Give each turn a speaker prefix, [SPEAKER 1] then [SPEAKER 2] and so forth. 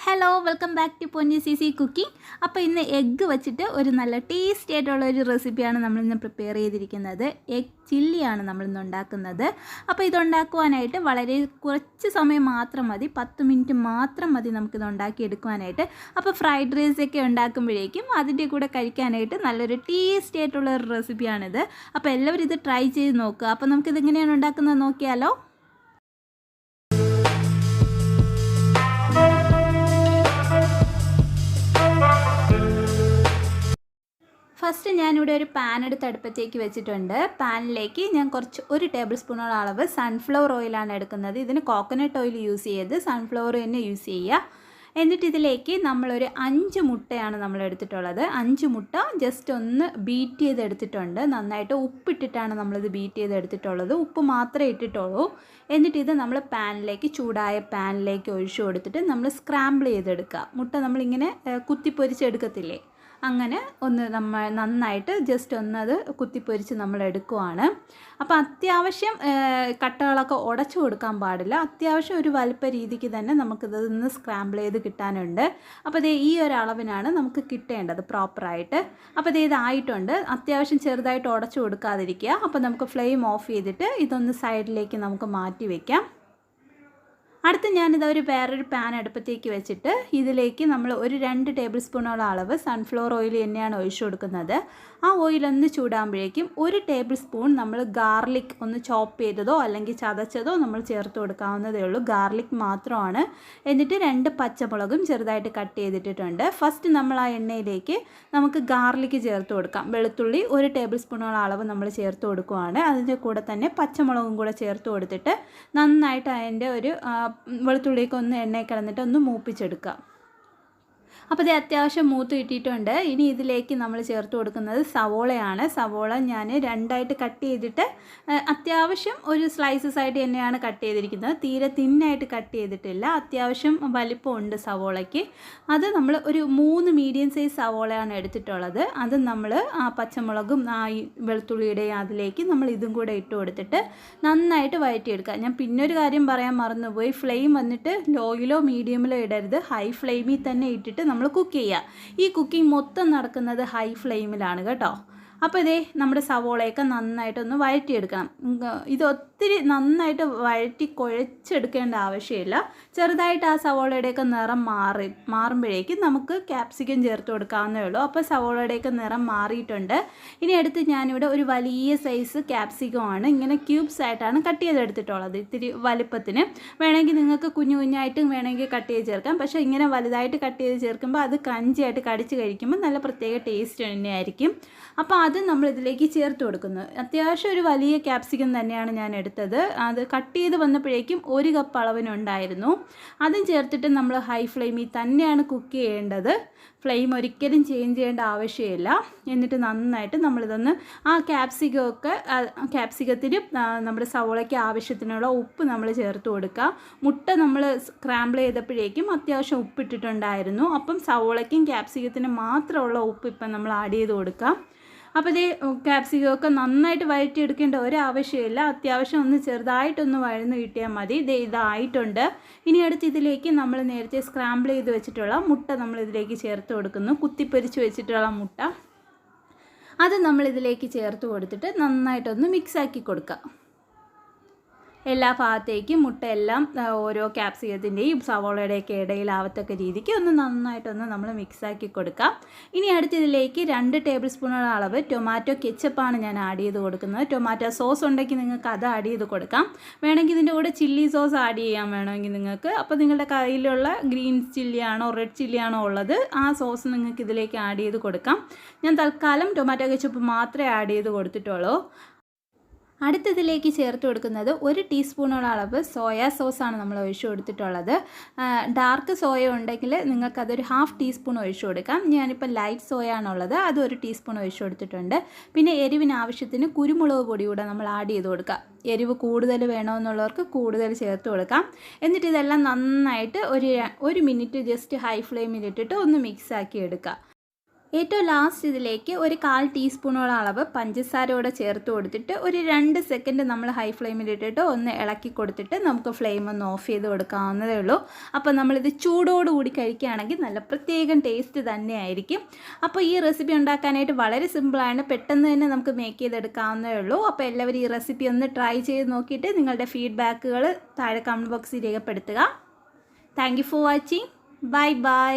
[SPEAKER 1] Hello welcome back to Ponni cooking. അപ്പോൾ ഇന്ന് egg വെച്ചിട്ട് ഒരു നല്ല ടേസ്റ്റി ആയിട്ടുള്ള ഒരു റെസിപ്പിയാണ് നമ്മളിന്ന് പ്രിപ്പയർ ചെയ്തിരിക്കുന്നത്. എഗ് ചില്ലിയാണ് നമ്മളിന്ന് ഉണ്ടാക്കുന്നത്. അപ്പോൾ ഇതുണ്ടാക്കുവാനായിട്ട് വളരെ കുറച്ച് സമയം മാത്രം മതി, 10 മിനിറ്റ് മാത്രം മതി നമുക്കിത് ഉണ്ടാക്കിയെടുക്കുവാനായിട്ട്. അപ്പോൾ ഫ്രൈഡ് റൈസൊക്കെ ഉണ്ടാക്കുമ്പോഴേക്കും അതിൻ്റെ കൂടെ കഴിക്കാനായിട്ട് നല്ലൊരു ടേസ്റ്റി ആയിട്ടുള്ള ഒരു റെസിപ്പിയാണിത്. അപ്പോൾ എല്ലാവരും ഇത് ട്രൈ ചെയ്ത് നോക്കുക. അപ്പോൾ നമുക്കിതെങ്ങനെയാണ് ഉണ്ടാക്കുന്നത് നോക്കിയാലോ. ഫസ്റ്റ് ഞാനിവിടെ ഒരു പാൻ എടുത്ത് അടുപ്പത്തേക്ക് വെച്ചിട്ടുണ്ട്. പാനിലേക്ക് ഞാൻ ഒരു ടേബിൾ സ്പൂണോളം അളവ് സൺഫ്ലവർ ഓയിലാണ് എടുക്കുന്നത്. ഇതിന് കോക്കനട്ട് ഓയിൽ യൂസ് ചെയ്ത് സൺഫ്ലവർ തന്നെ യൂസ് ചെയ്യുക. എന്നിട്ട് ഇതിലേക്ക് നമ്മളൊരു 5 മുട്ടയാണ് നമ്മൾ എടുത്തിട്ടുള്ളത്. 5 മുട്ട ജസ്റ്റ് ഒന്ന് ബീറ്റ് ചെയ്തെടുത്തിട്ടുണ്ട്. നന്നായിട്ട് ഉപ്പിട്ടിട്ടാണ് നമ്മളിത് ബീറ്റ് ചെയ്തെടുത്തിട്ടുള്ളത്. ഉപ്പ് മാത്രമേ ഇട്ടിട്ടുള്ളൂ. എന്നിട്ട് ഇത് നമ്മൾ ചൂടായ പാനിലേക്ക് ഒഴിച്ചു കൊടുത്തിട്ട് നമ്മൾ സ്ക്രാമ്പിൾ ചെയ്തെടുക്കുക. മുട്ട നമ്മളിങ്ങനെ കുത്തിപ്പൊരിച്ചെടുക്കത്തില്ലേ, അങ്ങനെ ഒന്ന് നമ്മൾ നന്നായിട്ട് ജസ്റ്റ് ഒന്നത് കുത്തിപ്പൊരിച്ച് നമ്മൾ എടുക്കുവാണ്. അപ്പോൾ അത്യാവശ്യം കട്ടകളൊക്കെ ഉടച്ചു കൊടുക്കാൻ പാടില്ല. അത്യാവശ്യം ഒരു വലിപ്പ രീതിക്ക് തന്നെ നമുക്കിതൊന്ന് സ്ക്രാമ്പിൾ ചെയ്ത് കിട്ടാനുണ്ട്. അപ്പോൾ ഇത് ഈ ഒരു അളവിനാണ് നമുക്ക് കിട്ടേണ്ടത് പ്രോപ്പറായിട്ട്. അപ്പോൾ ഇതായിട്ടുണ്ട്. അത്യാവശ്യം ചെറുതായിട്ട് ഉടച്ചു കൊടുക്കാതിരിക്കുക. അപ്പോൾ നമുക്ക് ഫ്ലെയിം ഓഫ് ചെയ്തിട്ട് ഇതൊന്ന് സൈഡിലേക്ക് നമുക്ക് മാറ്റി വയ്ക്കാം. അടുത്ത് ഞാനിത് വേറൊരു പാൻ അടുപ്പത്തേക്ക് വെച്ചിട്ട് ഇതിലേക്ക് നമ്മൾ ഒരു 2 ടേബിൾ സ്പൂണോളം അളവ് സൺഫ്ലവർ ഓയിൽ തന്നെയാണ് ഒഴിച്ചു കൊടുക്കുന്നത്. ആ ഓയിലൊന്ന് ചൂടാകുമ്പോഴേക്കും 1 ടേബിൾ സ്പൂൺ നമ്മൾ ഗാർലിക് ഒന്ന് ചോപ്പ് ചെയ്തതോ അല്ലെങ്കിൽ ചതച്ചതോ നമ്മൾ ചേർത്ത് കൊടുക്കാവുന്നതേ ഉള്ളൂ. ഗാർലിക് മാത്രമാണ്. എന്നിട്ട് 2 പച്ചമുളകും ചെറുതായിട്ട് കട്ട് ചെയ്തിട്ടുണ്ട്. ഫസ്റ്റ് നമ്മൾ ആ എണ്ണയിലേക്ക് നമുക്ക് ഗാർലിക് ചേർത്ത് കൊടുക്കാം. വെളുത്തുള്ളി 1 ടേബിൾ സ്പൂണോളം അളവ് നമ്മൾ ചേർത്ത് കൊടുക്കുകയാണ്. അതിൻ്റെ കൂടെ തന്നെ പച്ചമുളകും കൂടെ ചേർത്ത് കൊടുത്തിട്ട് നന്നായിട്ട് അതിൻ്റെ ഒരു വെളുത്തുള്ളിയൊക്കെ ഒന്ന് എണ്ണയിൽ കിടന്നിട്ട് ഒന്ന് മൂപ്പിച്ചെടുക്കുക. അപ്പോൾ ഇത് അത്യാവശ്യം മൂത്ത് കിട്ടിയിട്ടുണ്ട്. ഇനി ഇതിലേക്ക് നമ്മൾ ചേർത്ത് കൊടുക്കുന്നത് സവോളയാണ്. സവോള ഞാൻ 2ആയിട്ട് കട്ട് ചെയ്തിട്ട് അത്യാവശ്യം ഒരു സ്ലൈസസ് ആയിട്ട് തന്നെയാണ് കട്ട് ചെയ്തിരിക്കുന്നത്. തീരെ തിന്നായിട്ട് കട്ട് ചെയ്തിട്ടില്ല. അത്യാവശ്യം വലിപ്പമുണ്ട് സവോളയ്ക്ക്. അത് നമ്മൾ ഒരു 3 മീഡിയം സൈസ് സവോളയാണ് എടുത്തിട്ടുള്ളത്. അത് നമ്മൾ ആ പച്ചമുളകും ആ വെളുത്തുള്ളിയുടെയും അതിലേക്ക് നമ്മൾ ഇതും കൂടെ ഇട്ട് കൊടുത്തിട്ട് നന്നായിട്ട് വഴറ്റിയെടുക്കുക. ഞാൻ പിന്നൊരു കാര്യം പറയാൻ മറന്നുപോയി. ഫ്ലെയിം വന്നിട്ട് ലോയിലോ മീഡിയമിലോ ഇടരുത്. ഹൈ ഫ്ലെയിമിൽ തന്നെ ഇട്ടിട്ട് നമ്മൾ കുക്ക് ചെയ്യുക. ഈ കുക്കിംഗ് മൊത്തം നടക്കുന്നത് ഹൈ ഫ്ലെയിമിലാണ് കേട്ടോ. അപ്പോൾ നമ്മുടെ സവോളയൊക്കെ നന്നായിട്ടൊന്ന് വഴറ്റിയെടുക്കണം. ഇത് ഒത്തിരി നന്നായിട്ട് വഴറ്റി കുഴച്ചെടുക്കേണ്ട ആവശ്യമില്ല. ചെറുതായിട്ട് ആ സവോളയുടെയൊക്കെ നിറം മാറുമ്പോഴേക്കും നമുക്ക് ക്യാപ്സിക്കം ചേർത്ത് കൊടുക്കാവുന്നേ ഉള്ളൂ. അപ്പോൾ സവോളയുടെയൊക്കെ നിറം മാറിയിട്ടുണ്ട്. ഇനി അടുത്ത് ഞാനിവിടെ ഒരു വലിയ സൈസ് ക്യാപ്സിക്കമാണ് ഇങ്ങനെ ക്യൂബ്സ് ആയിട്ടാണ് കട്ട് ചെയ്തെടുത്തിട്ടുള്ളത്. ഇത്തിരി വലിപ്പത്തിന് വേണമെങ്കിൽ നിങ്ങൾക്ക് കുഞ്ഞു കുഞ്ഞായിട്ടും വേണമെങ്കിൽ കട്ട് ചെയ്ത് ചേർക്കാം. പക്ഷേ ഇങ്ങനെ വലുതായിട്ട് കട്ട് ചെയ്ത് ചേർക്കുമ്പോൾ അത് ക്രഞ്ചിയായിട്ട് കടിച്ച് കഴിക്കുമ്പോൾ നല്ല പ്രത്യേക ടേസ്റ്റ് തന്നെയായിരിക്കും. അപ്പോൾ അത് നമ്മൾ ഇതിലേക്ക് ചേർത്ത് കൊടുക്കുന്നു. അത്യാവശ്യം ഒരു വലിയ ക്യാപ്സിക്കം തന്നെയാണ് ഞാൻ എടുത്തത്. അത് കട്ട് ചെയ്ത് വന്നപ്പോഴേക്കും 1 കപ്പ് അളവിനുണ്ടായിരുന്നു. അതും ചേർത്തിട്ട് നമ്മൾ ഹൈ ഫ്ലെയിമിൽ തന്നെയാണ് കുക്ക് ചെയ്യേണ്ടത്. ഫ്ലെയിം ഒരിക്കലും ചേഞ്ച് ചെയ്യേണ്ട ആവശ്യമില്ല. എന്നിട്ട് നന്നായിട്ട് നമ്മളിതൊന്ന് ആ ക്യാപ്സിക്കത്തിന് നമ്മുടെ സവോളയ്ക്ക് ആവശ്യത്തിനുള്ള ഉപ്പ് നമ്മൾ ചേർത്ത് കൊടുക്കുക. മുട്ട നമ്മൾ സ്ക്രാമ്പിൾ ചെയ്തപ്പോഴേക്കും അത്യാവശ്യം ഉപ്പിട്ടിട്ടുണ്ടായിരുന്നു. അപ്പം സവോളയ്ക്കും ക്യാപ്സിക്കത്തിന് മാത്രമുള്ള ഉപ്പ് ഇപ്പം നമ്മൾ ആഡ് ചെയ്ത് കൊടുക്കാം. അപ്പോൾ ക്യാപ്സിക്കമൊക്കെ നന്നായിട്ട് വഴറ്റിയെടുക്കേണ്ട ഒരാവശ്യമില്ല. അത്യാവശ്യം ഒന്ന് ചെറുതായിട്ടൊന്ന് വഴന്ന് കിട്ടിയാൽ മതി. ഇതായിട്ടുണ്ട്. ഇനി അടുത്ത് ഇതിലേക്ക് നമ്മൾ നേരത്തെ സ്ക്രാമ്പിൾ ചെയ്ത് വെച്ചിട്ടുള്ള മുട്ട നമ്മൾ ഇതിലേക്ക് ചേർത്ത് കൊടുക്കുന്നു. കുത്തിപ്പൊരിച്ച് വെച്ചിട്ടുള്ള മുട്ട അത് നമ്മളിതിലേക്ക് ചേർത്ത് കൊടുത്തിട്ട് നന്നായിട്ടൊന്ന് മിക്സാക്കി കൊടുക്കുക. എല്ലാ ഭാഗത്തേക്കും മുട്ടയെല്ലാം ഓരോ ക്യാപ്സിക്കത്തിൻ്റെയും സവോളയുടെയൊക്കെ ഇടയിലാവത്തക്ക രീതിക്ക് ഒന്ന് നന്നായിട്ടൊന്ന് നമ്മൾ മിക്സാക്കി കൊടുക്കാം. ഇനി അടുത്തതിലേക്ക് 2 ടേബിൾ സ്പൂണുള്ള അളവ് ടൊമാറ്റോ കെച്ചപ്പാണ് ഞാൻ ആഡ് ചെയ്ത് കൊടുക്കുന്നത്. ടൊമാറ്റോ സോസ് ഉണ്ടെങ്കിൽ നിങ്ങൾക്ക് അത് ആഡ് ചെയ്ത് കൊടുക്കാം. വേണമെങ്കിൽ ഇതിൻ്റെ കൂടെ ചില്ലി സോസ് ആഡ് ചെയ്യാൻ വേണമെങ്കിൽ നിങ്ങൾക്ക്. അപ്പോൾ നിങ്ങളുടെ കയ്യിലുള്ള ഗ്രീൻ ചില്ലിയാണോ റെഡ് ചില്ലിയാണോ ഉള്ളത് ആ സോസ് നിങ്ങൾക്ക് ഇതിലേക്ക് ആഡ് ചെയ്ത് കൊടുക്കാം. ഞാൻ തൽക്കാലം ടൊമാറ്റോ കെച്ചപ്പ് മാത്രമേ ആഡ് ചെയ്ത് കൊടുത്തിട്ടുള്ളൂ. അടുത്തതിലേക്ക് ചേർത്ത് കൊടുക്കുന്നത് 1 ടീസ്പൂണോളം അളവ് സോയാ സോസാണ് നമ്മൾ ഒഴിച്ചു കൊടുത്തിട്ടുള്ളത്. ഡാർക്ക് സോയ ഉണ്ടെങ്കിൽ നിങ്ങൾക്കതൊരു 1/2 ടീസ്പൂൺ ഒഴിച്ചു കൊടുക്കാം. ഞാനിപ്പോൾ ലൈറ്റ് സോയ ആണുള്ളത്. അത് 1 ടീസ്പൂൺ ഒഴിച്ചു കൊടുത്തിട്ടുണ്ട്. പിന്നെ എരിവിന് ആവശ്യത്തിന് കുരുമുളക് പൊടി കൂടെ നമ്മൾ ആഡ് ചെയ്ത് കൊടുക്കാം. എരിവ് കൂടുതൽ വേണമെന്നുള്ളവർക്ക് കൂടുതൽ ചേർത്ത് കൊടുക്കാം. എന്നിട്ട് ഇതെല്ലാം നന്നായിട്ട് ഒരു മിനിറ്റ് ജസ്റ്റ് ഹൈ ഫ്ലെയിമിലിട്ടിട്ട് ഒന്ന് മിക്സാക്കി എടുക്കുക. ഏറ്റവും ലാസ്റ്റ് ഇതിലേക്ക് ഒരു 1/4 ടീസ്പൂണോളം അളവ് പഞ്ചസാരയോടെ ചേർത്ത് കൊടുത്തിട്ട് ഒരു 2 സെക്കൻഡ് നമ്മൾ ഹൈ ഫ്ലെയിമിൽ ഇട്ടിട്ട് ഒന്ന് ഇളക്കി കൊടുത്തിട്ട് നമുക്ക് ഫ്ലെയിം ഒന്ന് ഓഫ് ചെയ്ത് കൊടുക്കാവുന്നതേ ഉള്ളൂ. അപ്പോൾ നമ്മളിത് ചൂടോടുകൂടി കഴിക്കുകയാണെങ്കിൽ നല്ല പ്രത്യേകം ടേസ്റ്റ് തന്നെയായിരിക്കും. അപ്പോൾ ഈ റെസിപ്പി ഉണ്ടാക്കാനായിട്ട് വളരെ സിമ്പിളാണ്, പെട്ടെന്ന് തന്നെ നമുക്ക് മേക്ക് ചെയ്തെടുക്കാവുന്നതേ ഉള്ളൂ. അപ്പോൾ എല്ലാവരും ഈ റെസിപ്പി ഒന്ന് ട്രൈ ചെയ്ത് നോക്കിയിട്ട് നിങ്ങളുടെ ഫീഡ്ബാക്കുകൾ താഴെ കമൻറ്റ് ബോക്സിൽ രേഖപ്പെടുത്തുക. Thank you for watching. Bye bye.